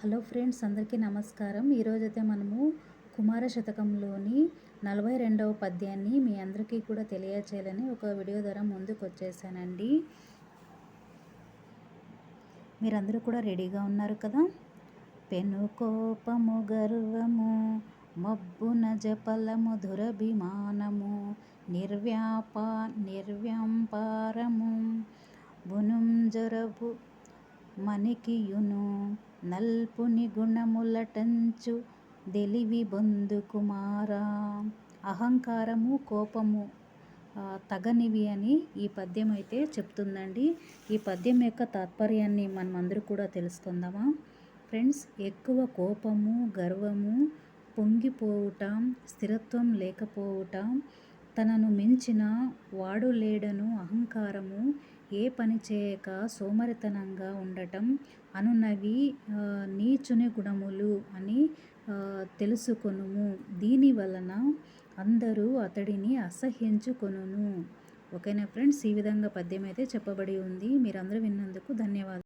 Hello friends, అందరికీ నమస్కారం. ఈరోజైతే మనము కుమార శతకంలోని 42వ పద్యాన్ని మీ అందరికీ కూడా తెలియచేయాలని ఒక వీడియో ద్వారా ముందుకు వచ్చేసానండి. మీరందరూ కూడా రెడీగా ఉన్నారు కదా? పెను కోపము గర్వము మబ్బున జపలము దురభిమానము నిర్వ్యాంపారము బునుం జొరబు మణికియును నల్పుని గుణములటంచు దెలివి బొందు కుమారా. అహంకారము కోపము తగనివి అని ఈ పద్యం అయితే చెప్తుందండి. ఈ పద్యం యొక్క తాత్పర్యాన్ని మనం అందరూ కూడా తెలుసుకుందామా ఫ్రెండ్స్? ఎక్కువ కోపము, గర్వము, పొంగిపోవుట, స్థిరత్వం లేకపోవుట, తనను మించిన వాడు లేడను అహంకారము, ఏ పని చేయక సోమరితనంగా ఉండటం అనునవి నీచుని గుణములు అని తెలుసుకొనుము. దీని వలన అందరూ అతడిని అసహ్యించుకొనును. ఓకేనా ఫ్రెండ్స్? ఈ విధంగా పద్యం అయితే చెప్పబడి ఉంది. మీరందరూ విన్నందుకు ధన్యవాదాలు.